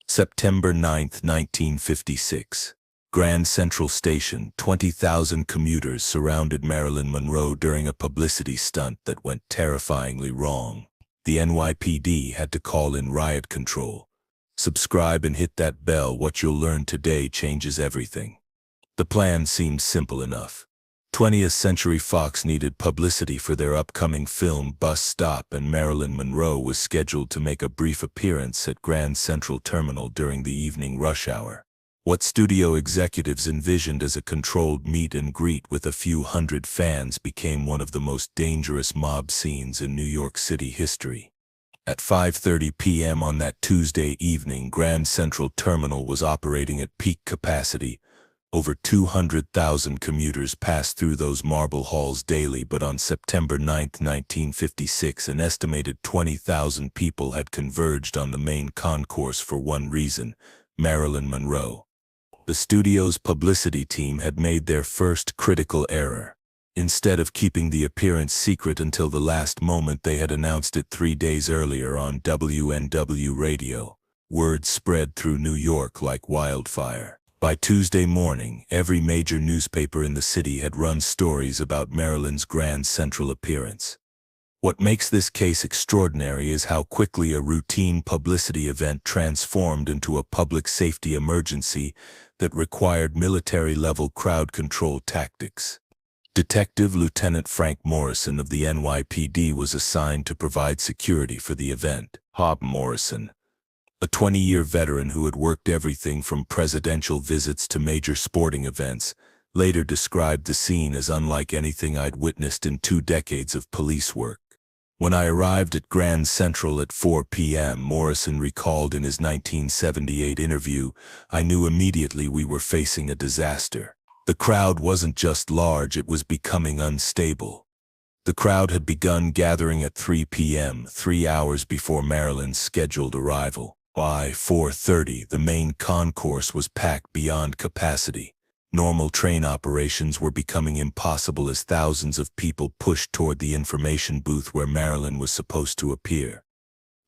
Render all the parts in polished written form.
September 9, 1956. Grand Central Station, 20,000 commuters surrounded Marilyn Monroe during a publicity stunt that went terrifyingly wrong. The NYPD had to call in riot control. Subscribe and hit that bell. What you'll learn today changes everything. The plan seemed simple enough. 20th Century Fox needed publicity for their upcoming film Bus Stop, and Marilyn Monroe was scheduled to make a brief appearance at Grand Central Terminal during the evening rush hour. What studio executives envisioned as a controlled meet and greet with a few hundred fans became one of the most dangerous mob scenes in New York City history. At 5:30 p.m. on that Tuesday evening, Grand Central Terminal was operating at peak capacity. Over 200,000 commuters passed through those marble halls daily, but on September 9, 1956, an estimated 20,000 people had converged on the main concourse for one reason: Marilyn Monroe. The studio's publicity team had made their first critical error. Instead of keeping the appearance secret until the last moment, they had announced it 3 days earlier on WNW radio. Word spread through New York like wildfire. By Tuesday morning, every major newspaper in the city had run stories about Marilyn's Grand Central appearance. What makes this case extraordinary is how quickly a routine publicity event transformed into a public safety emergency that required military-level crowd control tactics. Detective Lieutenant Frank Morrison of the NYPD was assigned to provide security for the event. Hob Morrison, a 20-year veteran who had worked everything from presidential visits to major sporting events, later described the scene as unlike anything I'd witnessed in 2 decades of police work. When I arrived at Grand Central at 4 p.m., Morrison recalled in his 1978 interview, I knew immediately we were facing a disaster. The crowd wasn't just large, it was becoming unstable. The crowd had begun gathering at 3 p.m., 3 hours before Marilyn's scheduled arrival. By 4:30, the main concourse was packed beyond capacity. Normal train operations were becoming impossible as thousands of people pushed toward the information booth where Marilyn was supposed to appear.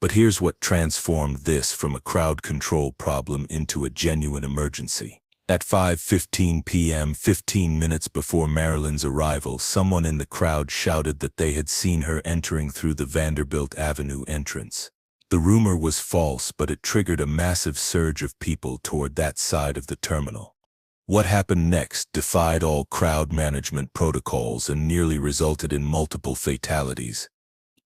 But here's what transformed this from a crowd control problem into a genuine emergency. At 5:15 p.m., 15 minutes before Marilyn's arrival, someone in the crowd shouted that they had seen her entering through the Vanderbilt Avenue entrance. The rumor was false, but it triggered a massive surge of people toward that side of the terminal. What happened next defied all crowd management protocols and nearly resulted in multiple fatalities.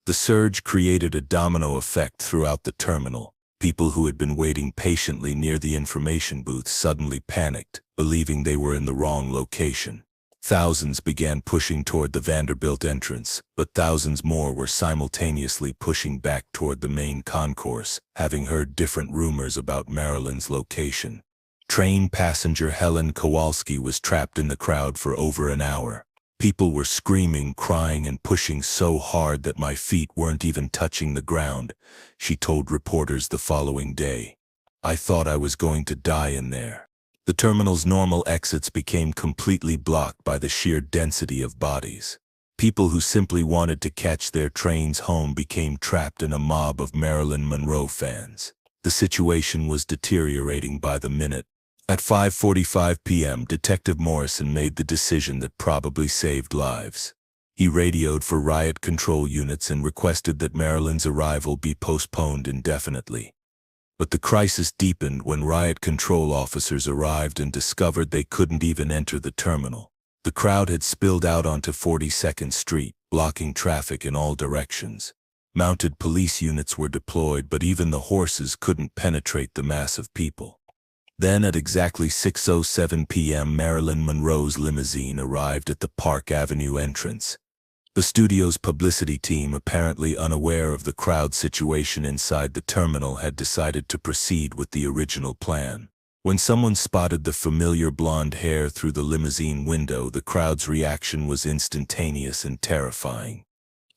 The surge created a domino effect throughout the terminal. People who had been waiting patiently near the information booth suddenly panicked, believing they were in the wrong location. Thousands began pushing toward the Vanderbilt entrance, but thousands more were simultaneously pushing back toward the main concourse, having heard different rumors about Marilyn's location. Train passenger Helen Kowalski was trapped in the crowd for over an hour. People were screaming, crying, and pushing so hard that my feet weren't even touching the ground, she told reporters the following day. I thought I was going to die in there. The terminal's normal exits became completely blocked by the sheer density of bodies. People who simply wanted to catch their trains home became trapped in a mob of Marilyn Monroe fans. The situation was deteriorating by the minute. At 5:45 p.m., Detective Morrison made the decision that probably saved lives. He radioed for riot control units and requested that Marilyn's arrival be postponed indefinitely. But the crisis deepened when riot control officers arrived and discovered they couldn't even enter the terminal. The crowd had spilled out onto 42nd Street, blocking traffic in all directions. Mounted police units were deployed, but even the horses couldn't penetrate the mass of people. Then at exactly 6:07 p.m., Marilyn Monroe's limousine arrived at the Park Avenue entrance. The studio's publicity team, apparently unaware of the crowd situation inside the terminal, had decided to proceed with the original plan. When someone spotted the familiar blonde hair through the limousine window, the crowd's reaction was instantaneous and terrifying.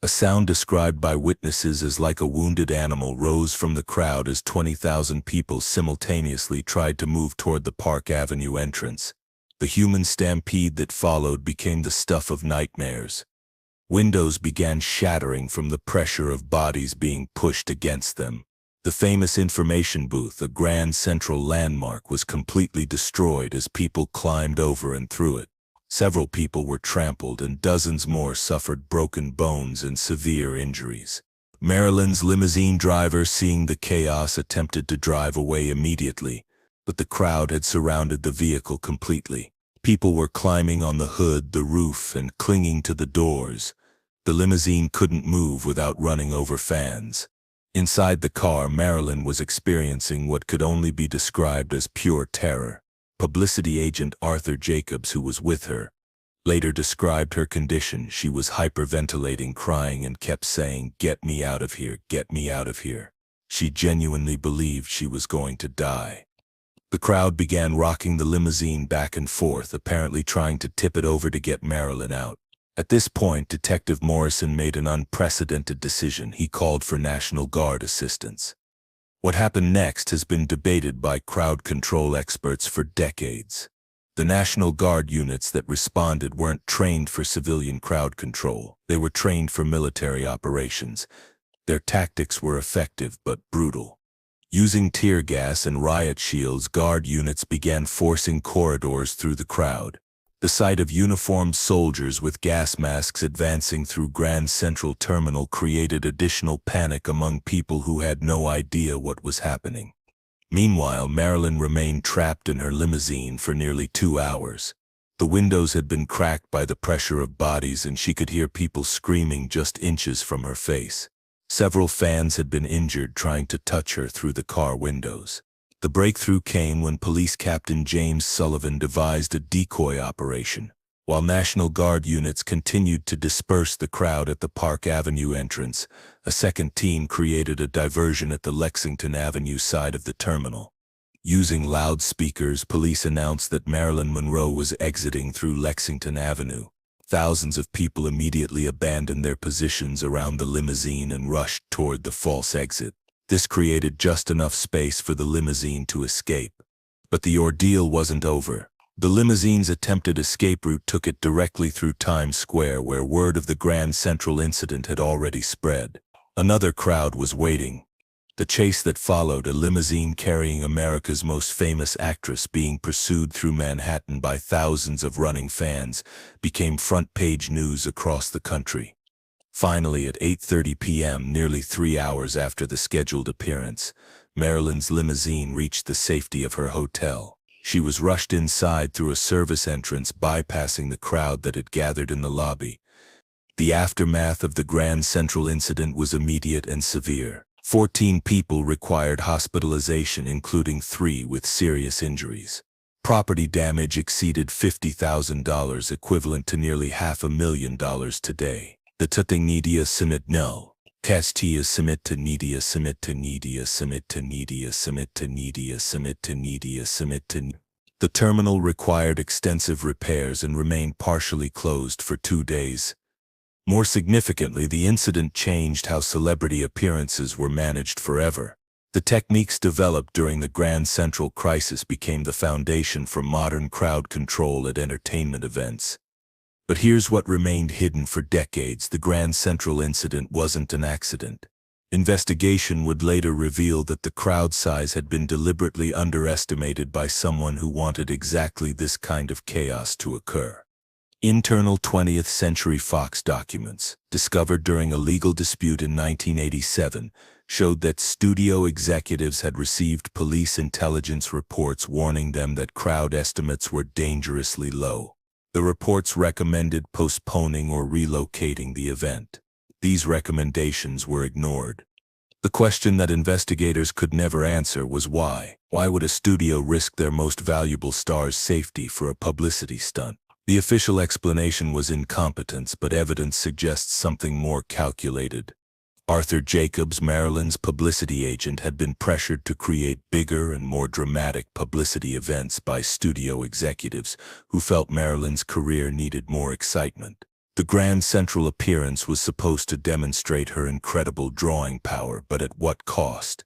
A sound described by witnesses as like a wounded animal rose from the crowd as 20,000 people simultaneously tried to move toward the Park Avenue entrance. The human stampede that followed became the stuff of nightmares. Windows began shattering from the pressure of bodies being pushed against them. The famous information booth, a Grand Central landmark, was completely destroyed as people climbed over and through it. Several people were trampled and dozens more suffered broken bones and severe injuries. Marilyn's limousine driver, seeing the chaos, attempted to drive away immediately, but the crowd had surrounded the vehicle completely. People were climbing on the hood, the roof, and clinging to the doors. The limousine couldn't move without running over fans. Inside the car, Marilyn was experiencing what could only be described as pure terror. Publicity agent Arthur Jacobs, who was with her, later described her condition. She was hyperventilating, crying, and kept saying, "Get me out of here, get me out of here." She genuinely believed she was going to die. The crowd began rocking the limousine back and forth, apparently trying to tip it over to get Marilyn out. At this point, Detective Morrison made an unprecedented decision. He called for National Guard assistance. What happened next has been debated by crowd control experts for decades. The National Guard units that responded weren't trained for civilian crowd control. They were trained for military operations. Their tactics were effective but brutal. Using tear gas and riot shields, Guard units began forcing corridors through the crowd. The sight of uniformed soldiers with gas masks advancing through Grand Central Terminal created additional panic among people who had no idea what was happening. Meanwhile, Marilyn remained trapped in her limousine for nearly 2 hours. The windows had been cracked by the pressure of bodies, and she could hear people screaming just inches from her face. Several fans had been injured trying to touch her through the car windows. The breakthrough came when Police Captain James Sullivan devised a decoy operation. While National Guard units continued to disperse the crowd at the Park Avenue entrance, a second team created a diversion at the Lexington Avenue side of the terminal. Using loudspeakers, police announced that Marilyn Monroe was exiting through Lexington Avenue. Thousands of people immediately abandoned their positions around the limousine and rushed toward the false exit. This created just enough space for the limousine to escape. But the ordeal wasn't over. The limousine's attempted escape route took it directly through Times Square, where word of the Grand Central incident had already spread. Another crowd was waiting. The chase that followed, a limousine carrying America's most famous actress being pursued through Manhattan by thousands of running fans, became front-page news across the country. Finally, at 8:30 p.m., nearly 3 hours after the scheduled appearance, Marilyn's limousine reached the safety of her hotel. She was rushed inside through a service entrance, bypassing the crowd that had gathered in the lobby. The aftermath of the Grand Central incident was immediate and severe. 14 people required hospitalization, including 3 with serious injuries. Property damage exceeded $50,000, equivalent to nearly $500,000 today. The Tuttingnedia Summit No. Castia Summit to Nedia Summit to Nedia Summit to Nedia Summit to Nedia Summit to Nedia Summit to. The terminal required extensive repairs and remained partially closed for 2 days. More significantly, the incident changed how celebrity appearances were managed forever. The techniques developed during the Grand Central crisis became the foundation for modern crowd control at entertainment events. But here's what remained hidden for decades: the Grand Central incident wasn't an accident. Investigation would later reveal that the crowd size had been deliberately underestimated by someone who wanted exactly this kind of chaos to occur. Internal 20th Century Fox documents, discovered during a legal dispute in 1987, showed that studio executives had received police intelligence reports warning them that crowd estimates were dangerously low. The reports recommended postponing or relocating the event. These recommendations were ignored. The question that investigators could never answer was why. Why would a studio risk their most valuable star's safety for a publicity stunt? The official explanation was incompetence, but evidence suggests something more calculated. Arthur Jacobs, Marilyn's publicity agent, had been pressured to create bigger and more dramatic publicity events by studio executives who felt Marilyn's career needed more excitement. The Grand Central appearance was supposed to demonstrate her incredible drawing power, but at what cost?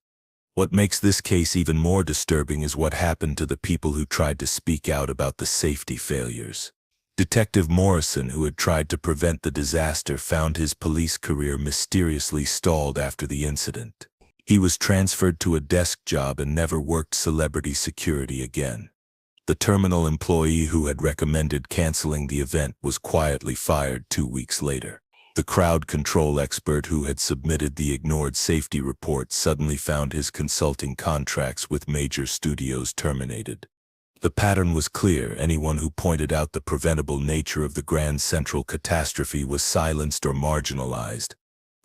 What makes this case even more disturbing is what happened to the people who tried to speak out about the safety failures. Detective Morrison, who had tried to prevent the disaster, found his police career mysteriously stalled after the incident. He was transferred to a desk job and never worked celebrity security again. The terminal employee who had recommended canceling the event was quietly fired 2 weeks later. The crowd control expert who had submitted the ignored safety report suddenly found his consulting contracts with major studios terminated. The pattern was clear. Anyone who pointed out the preventable nature of the Grand Central catastrophe was silenced or marginalized.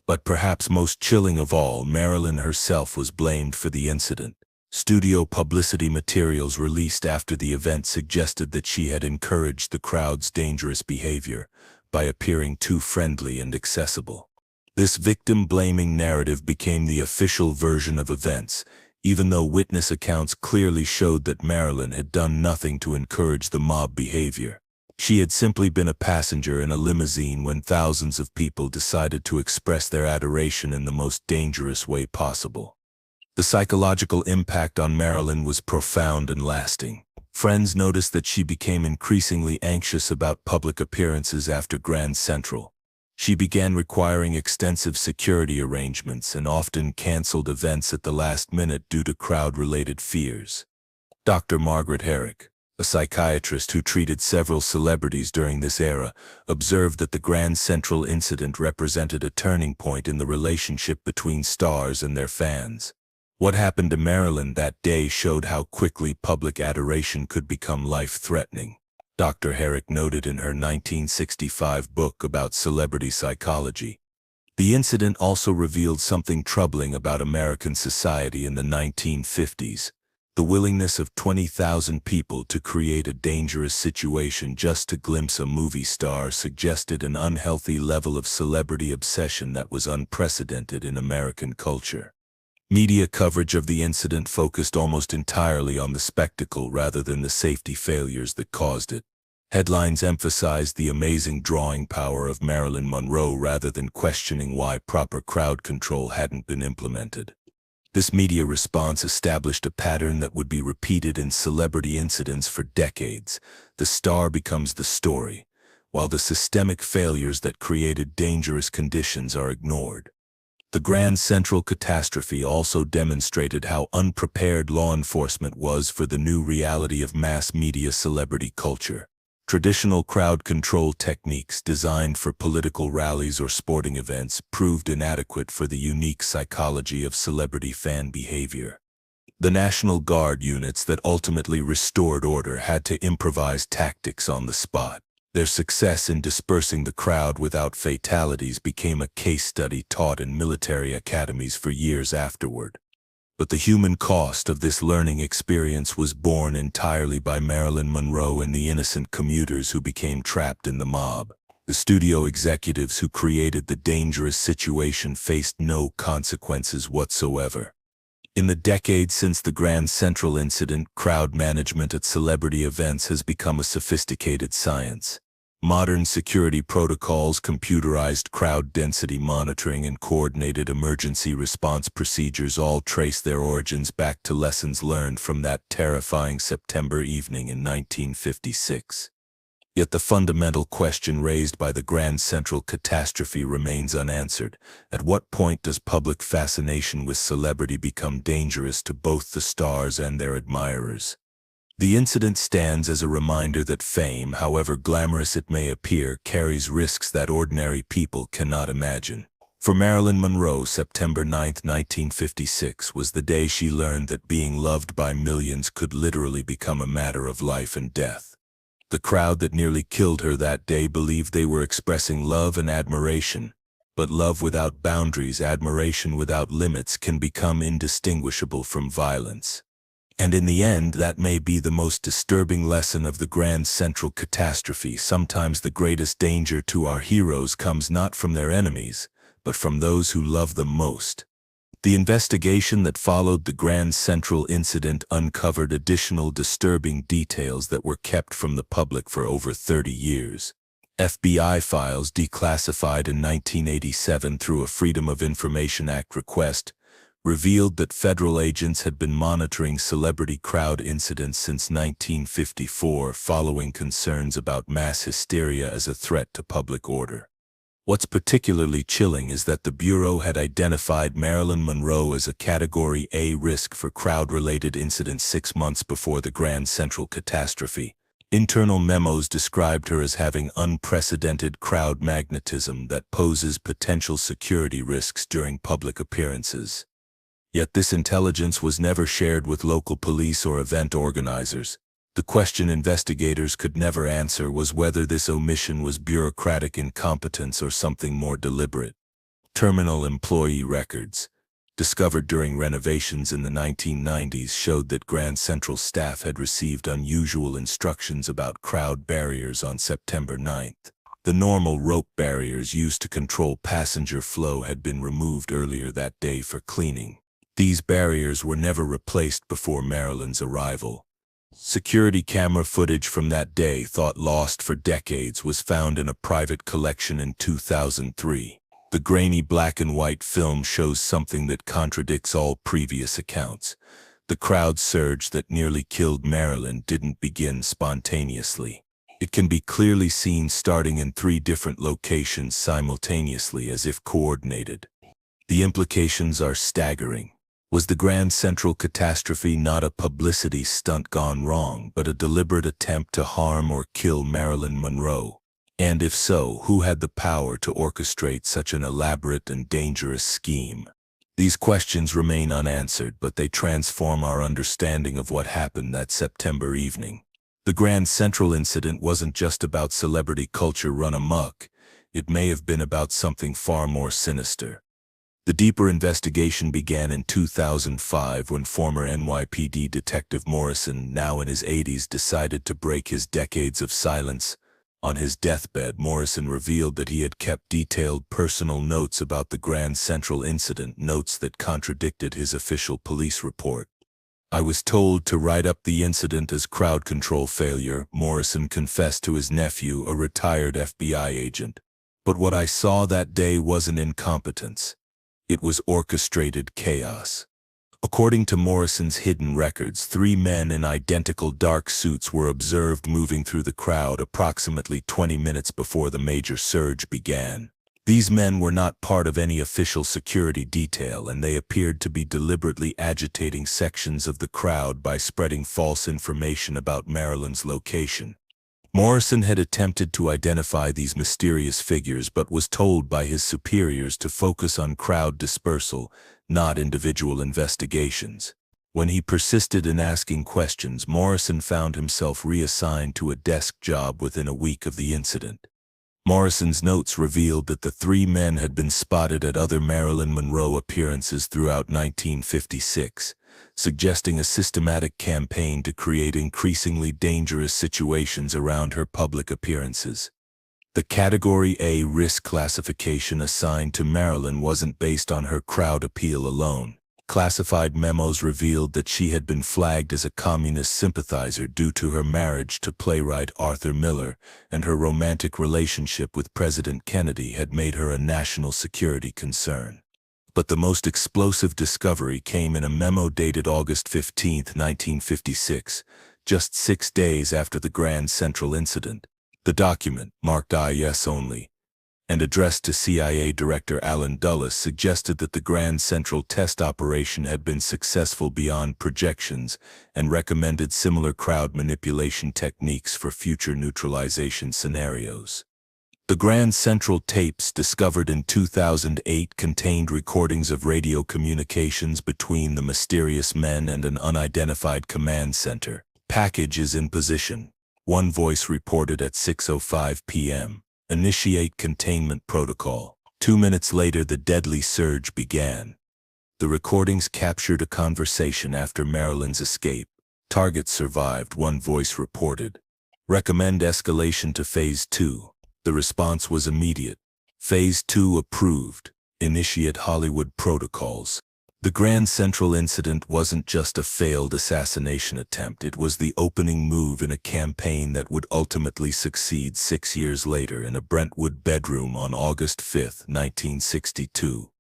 But perhaps most chilling of all, Marilyn herself was blamed for the incident. Studio publicity materials released after the event suggested that she had encouraged the crowd's dangerous behavior by appearing too friendly and accessible. This victim-blaming narrative became the official version of events, even though witness accounts clearly showed that Marilyn had done nothing to encourage the mob behavior. She had simply been a passenger in a limousine when thousands of people decided to express their adoration in the most dangerous way possible. The psychological impact on Marilyn was profound and lasting. Friends noticed that she became increasingly anxious about public appearances after Grand Central. She began requiring extensive security arrangements and often canceled events at the last minute due to crowd-related fears. Dr. Margaret Herrick, a psychiatrist who treated several celebrities during this era, observed that the Grand Central incident represented a turning point in the relationship between stars and their fans. What happened to Marilyn that day showed how quickly public adoration could become life-threatening. Dr. Herrick noted in her 1965 book about celebrity psychology. The incident also revealed something troubling about American society in the 1950s. The willingness of 20,000 people to create a dangerous situation just to glimpse a movie star suggested an unhealthy level of celebrity obsession that was unprecedented in American culture. Media coverage of the incident focused almost entirely on the spectacle rather than the safety failures that caused it. Headlines emphasized the amazing drawing power of Marilyn Monroe rather than questioning why proper crowd control hadn't been implemented. This media response established a pattern that would be repeated in celebrity incidents for decades. The star becomes the story, while the systemic failures that created dangerous conditions are ignored. The Grand Central catastrophe also demonstrated how unprepared law enforcement was for the new reality of mass media celebrity culture. Traditional crowd control techniques designed for political rallies or sporting events proved inadequate for the unique psychology of celebrity fan behavior. The National Guard units that ultimately restored order had to improvise tactics on the spot. Their success in dispersing the crowd without fatalities became a case study taught in military academies for years afterward. But the human cost of this learning experience was borne entirely by Marilyn Monroe and the innocent commuters who became trapped in the mob. The studio executives who created the dangerous situation faced no consequences whatsoever. In the decades since the Grand Central incident, crowd management at celebrity events has become a sophisticated science. Modern security protocols, computerized crowd density monitoring, and coordinated emergency response procedures all trace their origins back to lessons learned from that terrifying September evening in 1956. Yet the fundamental question raised by the Grand Central catastrophe remains unanswered. At what point does public fascination with celebrity become dangerous to both the stars and their admirers? The incident stands as a reminder that fame, however glamorous it may appear, carries risks that ordinary people cannot imagine. For Marilyn Monroe, September 9, 1956 was the day she learned that being loved by millions could literally become a matter of life and death. The crowd that nearly killed her that day believed they were expressing love and admiration, but love without boundaries, admiration without limits, can become indistinguishable from violence. And in the end, that may be the most disturbing lesson of the Grand Central catastrophe. Sometimes the greatest danger to our heroes comes not from their enemies, but from those who love them most. The investigation that followed the Grand Central incident uncovered additional disturbing details that were kept from the public for over 30 years. FBI files declassified in 1987 through a Freedom of Information Act request revealed that federal agents had been monitoring celebrity crowd incidents since 1954 following concerns about mass hysteria as a threat to public order. What's particularly chilling is that the Bureau had identified Marilyn Monroe as a Category A risk for crowd-related incidents 6 months before the Grand Central catastrophe. Internal memos described her as having unprecedented crowd magnetism that poses potential security risks during public appearances. Yet this intelligence was never shared with local police or event organizers. The question investigators could never answer was whether this omission was bureaucratic incompetence or something more deliberate. Terminal employee records, discovered during renovations in the 1990s, showed that Grand Central staff had received unusual instructions about crowd barriers on September 9th. The normal rope barriers used to control passenger flow had been removed earlier that day for cleaning. These barriers were never replaced before Marilyn's arrival. Security camera footage from that day, thought lost for decades, was found in a private collection in 2003. The grainy black and white film shows something that contradicts all previous accounts. The crowd surge that nearly killed Marilyn didn't begin spontaneously. It can be clearly seen starting in 3 different locations simultaneously, as if coordinated. The implications are staggering. Was the Grand Central catastrophe not a publicity stunt gone wrong, but a deliberate attempt to harm or kill Marilyn Monroe? And if so, who had the power to orchestrate such an elaborate and dangerous scheme? These questions remain unanswered, but they transform our understanding of what happened that September evening. The Grand Central incident wasn't just about celebrity culture run amok. It may have been about something far more sinister. The deeper investigation began in 2005 when former NYPD Detective Morrison, now in his 80s, decided to break his decades of silence. On his deathbed, Morrison revealed that he had kept detailed personal notes about the Grand Central incident, notes that contradicted his official police report. "I was told to write up the incident as crowd control failure," Morrison confessed to his nephew, a retired FBI agent. "But what I saw that day wasn't incompetence. It was orchestrated chaos." According to Morrison's hidden records, 3 men in identical dark suits were observed moving through the crowd approximately 20 minutes before the major surge began. These men were not part of any official security detail, and they appeared to be deliberately agitating sections of the crowd by spreading false information about Marilyn's location. Morrison had attempted to identify these mysterious figures, but was told by his superiors to focus on crowd dispersal, not individual investigations. When he persisted in asking questions, Morrison found himself reassigned to a desk job within a week of the incident. Morrison's notes revealed that the 3 men had been spotted at other Marilyn Monroe appearances throughout 1956. Suggesting a systematic campaign to create increasingly dangerous situations around her public appearances. The Category A risk classification assigned to Marilyn wasn't based on her crowd appeal alone. Classified memos revealed that she had been flagged as a communist sympathizer due to her marriage to playwright Arthur Miller, and her romantic relationship with President Kennedy had made her a national security concern. But the most explosive discovery came in a memo dated August 15, 1956, just 6 days after the Grand Central incident. The document, marked IS only, and addressed to CIA Director Allen Dulles, suggested that the Grand Central test operation had been successful beyond projections and recommended similar crowd manipulation techniques for future neutralization scenarios. The Grand Central tapes, discovered in 2008, contained recordings of radio communications between the mysterious men and an unidentified command center. "Package is in position," one voice reported at 6:05 p.m. "Initiate containment protocol." 2 minutes later, the deadly surge began. The recordings captured a conversation after Marilyn's escape. "Target survived," one voice reported. "Recommend escalation to Phase 2. The response was immediate. "Phase 2 approved. Initiate Hollywood protocols." The Grand Central incident wasn't just a failed assassination attempt. It was the opening move in a campaign that would ultimately succeed 6 years later in a Brentwood bedroom on August 5, 1962.